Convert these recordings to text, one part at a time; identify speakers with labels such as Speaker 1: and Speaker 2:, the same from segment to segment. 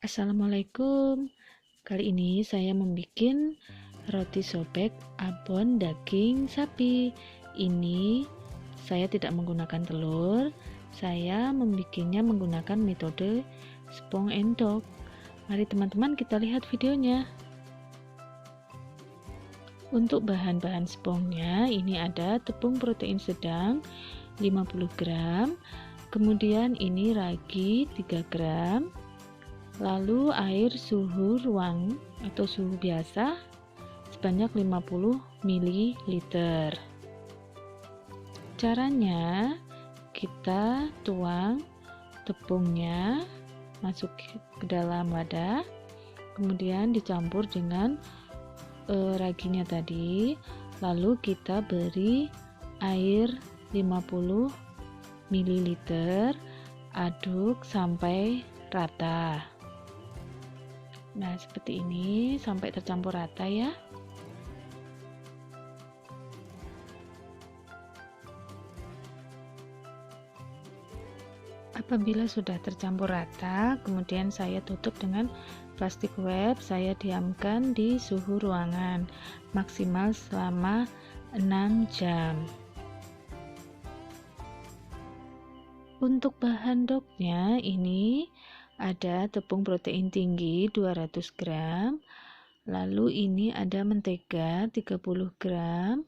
Speaker 1: Assalamualaikum. Kali ini saya membuat roti sobek abon daging sapi. Ini saya tidak menggunakan telur. Saya membuatnya menggunakan metode spong endok. Mari teman-teman kita lihat videonya. Untuk bahan-bahan spongnya, ini ada tepung protein sedang 50 gram, kemudian ini ragi 3 gram, lalu air suhu ruang atau suhu biasa sebanyak 50 ml. Caranya, kita tuang tepungnya masuk ke dalam wadah, kemudian dicampur dengan raginya tadi, lalu kita beri air 50 ml, aduk sampai rata. Nah, seperti ini sampai tercampur rata ya. Apabila sudah tercampur rata, kemudian saya tutup dengan plastik wrap. Saya diamkan di suhu ruangan maksimal selama 6 jam. Untuk bahan doknya ini ada tepung protein tinggi 200 gram, lalu ini ada mentega 30 gram,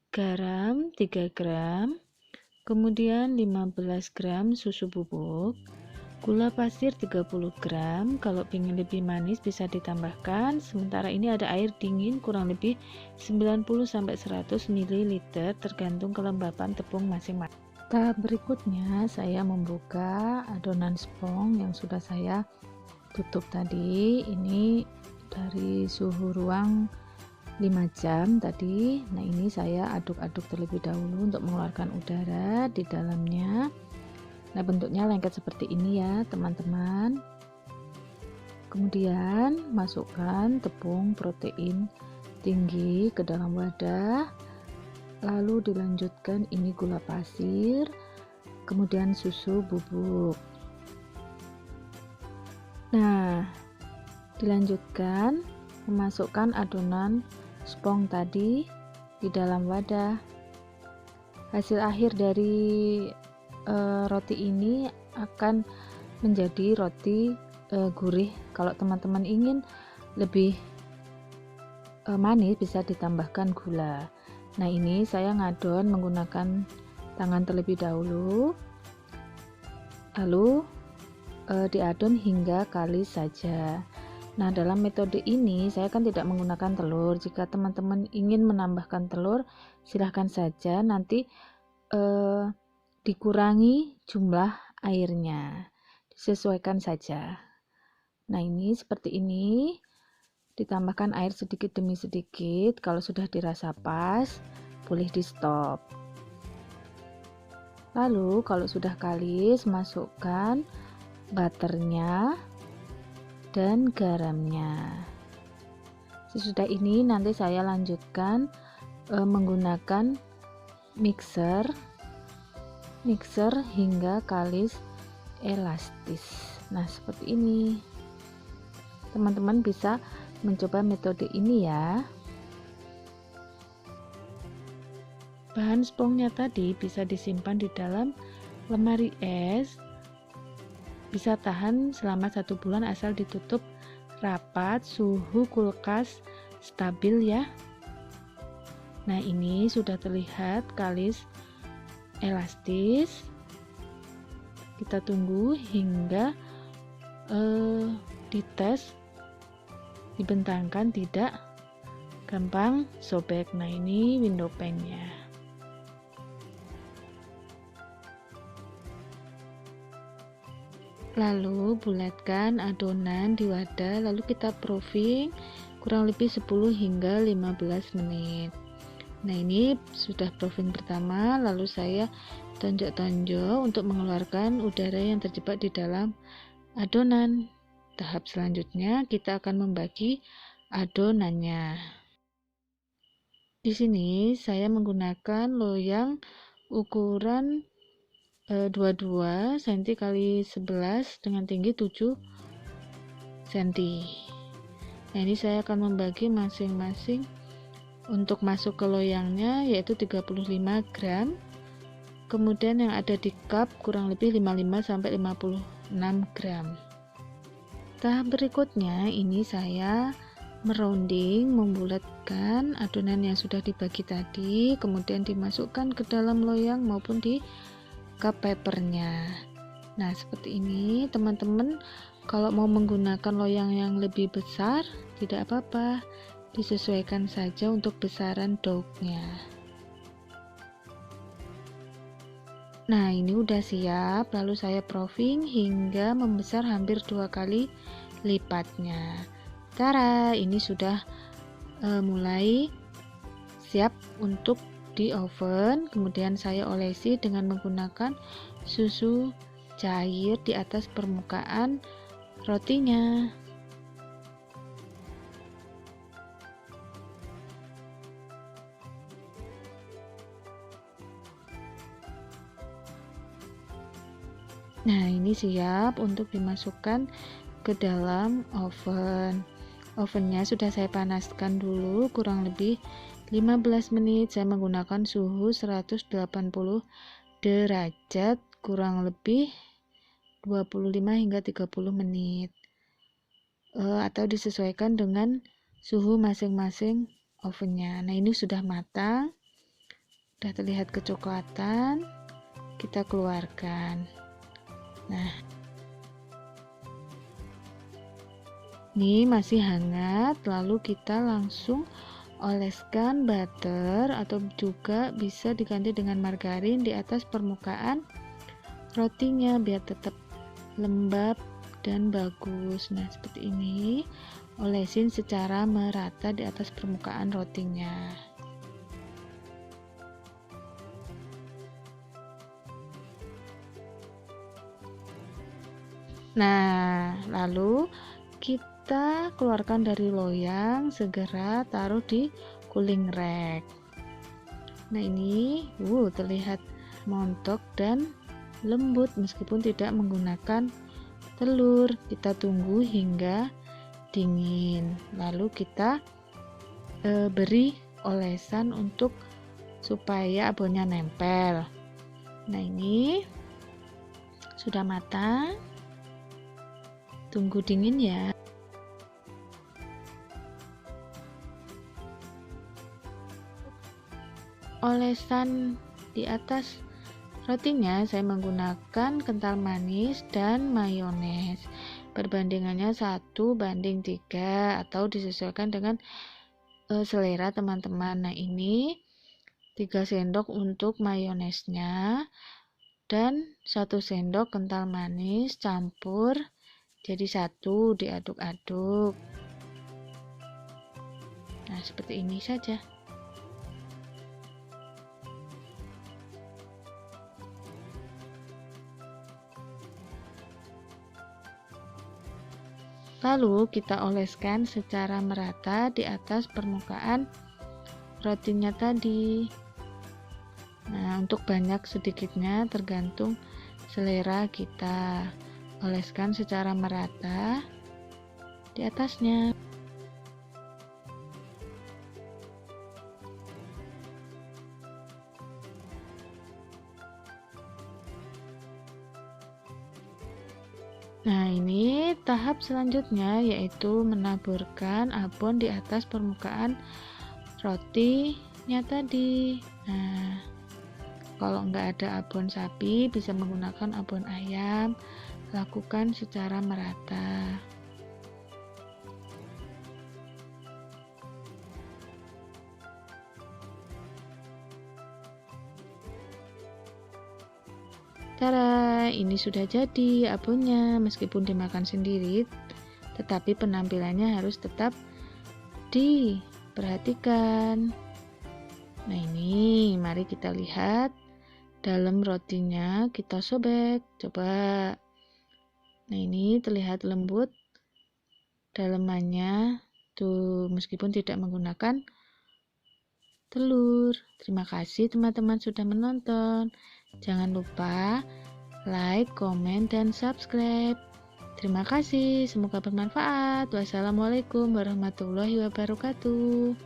Speaker 1: garam 3 gram, kemudian 15 gram susu bubuk, gula pasir 30 gram, kalau ingin lebih manis bisa ditambahkan. Sementara ini ada air dingin kurang lebih 90-100 ml tergantung kelembapan tepung masing-masing. Tahap berikutnya saya membuka adonan spong yang sudah saya tutup tadi. Ini dari suhu ruang 5 jam tadi. Nah, ini saya aduk-aduk terlebih dahulu untuk mengeluarkan udara di dalamnya. Nah, bentuknya lengket seperti ini ya teman-teman. Kemudian masukkan tepung protein tinggi ke dalam wadah, lalu dilanjutkan ini gula pasir, kemudian susu bubuk. Nah, dilanjutkan memasukkan adonan spong tadi di dalam wadah. Hasil akhir dari roti ini akan menjadi roti gurih. Kalau teman-teman ingin lebih manis bisa ditambahkan gula. Nah, ini saya ngadon menggunakan tangan terlebih dahulu, lalu diadon hingga kalis saja. Nah, dalam metode ini saya kan tidak menggunakan telur. Jika teman-teman ingin menambahkan telur, silahkan saja, nanti dikurangi jumlah airnya, disesuaikan saja. Nah, ini seperti ini, ditambahkan air sedikit demi sedikit. Kalau sudah dirasa pas, boleh di stop. Lalu kalau sudah kalis, masukkan butternya dan garamnya. Sesudah ini nanti saya lanjutkan menggunakan mixer hingga kalis elastis. Nah, seperti ini. Teman-teman bisa mencoba metode ini ya. Bahan spongnya tadi bisa disimpan di dalam lemari es, bisa tahan selama 1 bulan asal ditutup rapat, suhu kulkas stabil ya. Nah, ini sudah terlihat kalis elastis. Kita tunggu hingga dites, dibentangkan, tidak gampang sobek. Nah, ini window pane-nya. Lalu bulatkan adonan di wadah, lalu kita proofing kurang lebih 10 hingga 15 menit. Nah, ini sudah proofing pertama, lalu saya tonjok-tonjok untuk mengeluarkan udara yang terjebak di dalam adonan. Tahap selanjutnya kita akan membagi adonannya. Di sini saya menggunakan loyang ukuran 22 cm x 11 dengan tinggi 7 cm. Nah, ini saya akan membagi masing-masing untuk masuk ke loyangnya, yaitu 35 gram. Kemudian yang ada di cup kurang lebih 55 sampai 56 gram. Tahap berikutnya ini saya merounding, membulatkan adonan yang sudah dibagi tadi, kemudian dimasukkan ke dalam loyang maupun di cup papernya. Nah, seperti ini teman-teman. Kalau mau menggunakan loyang yang lebih besar, tidak apa-apa, disesuaikan saja untuk besaran dough-nya. Nah, ini udah siap, lalu saya proofing hingga membesar hampir 2 kali lipatnya. Tara, ini sudah mulai siap untuk di oven. Kemudian saya olesi dengan menggunakan susu cair di atas permukaan rotinya. Nah, ini siap untuk dimasukkan ke dalam oven. Ovennya sudah saya panaskan dulu kurang lebih 15 menit. Saya menggunakan suhu 180 derajat kurang lebih 25 hingga 30 menit. Atau disesuaikan dengan suhu masing-masing ovennya. Nah, ini sudah matang. Sudah terlihat kecoklatan. Kita keluarkan. Nah, ini masih hangat, lalu kita langsung oleskan butter atau juga bisa diganti dengan margarin di atas permukaan rotinya biar tetap lembab dan bagus. Nah, seperti ini, olesin secara merata di atas permukaan rotinya. Nah, lalu kita keluarkan dari loyang, segera taruh di cooling rack. Nah, ini terlihat montok dan lembut meskipun tidak menggunakan telur. Kita tunggu hingga dingin, lalu kita beri olesan untuk supaya abonnya nempel. Nah, ini sudah matang. Tunggu dingin ya. Olesan di atas rotinya saya menggunakan kental manis dan mayones. Perbandingannya 1:3 atau disesuaikan dengan selera teman-teman. Nah, ini 3 sendok untuk mayonesnya dan 1 sendok kental manis, campur jadi 1, diaduk-aduk. Nah, seperti ini saja. Lalu kita oleskan secara merata di atas permukaan rotinya tadi. Nah, untuk banyak sedikitnya tergantung selera kita. Oleskan secara merata di atasnya. Nah, ini tahap selanjutnya yaitu menaburkan abon di atas permukaan rotinya tadi. Nah, kalau nggak ada abon sapi bisa menggunakan abon ayam. Lakukan secara merata. Tara, ini sudah jadi abonnya. Meskipun dimakan sendiri, tetapi penampilannya harus tetap diperhatikan. Nah, ini mari kita lihat dalam rotinya, kita sobek. Coba. Nah, ini terlihat lembut dalamannya tuh meskipun tidak menggunakan telur. Terima kasih teman-teman sudah menonton. Jangan lupa like, komen, dan subscribe. Terima kasih, semoga bermanfaat. Wassalamualaikum warahmatullahi wabarakatuh.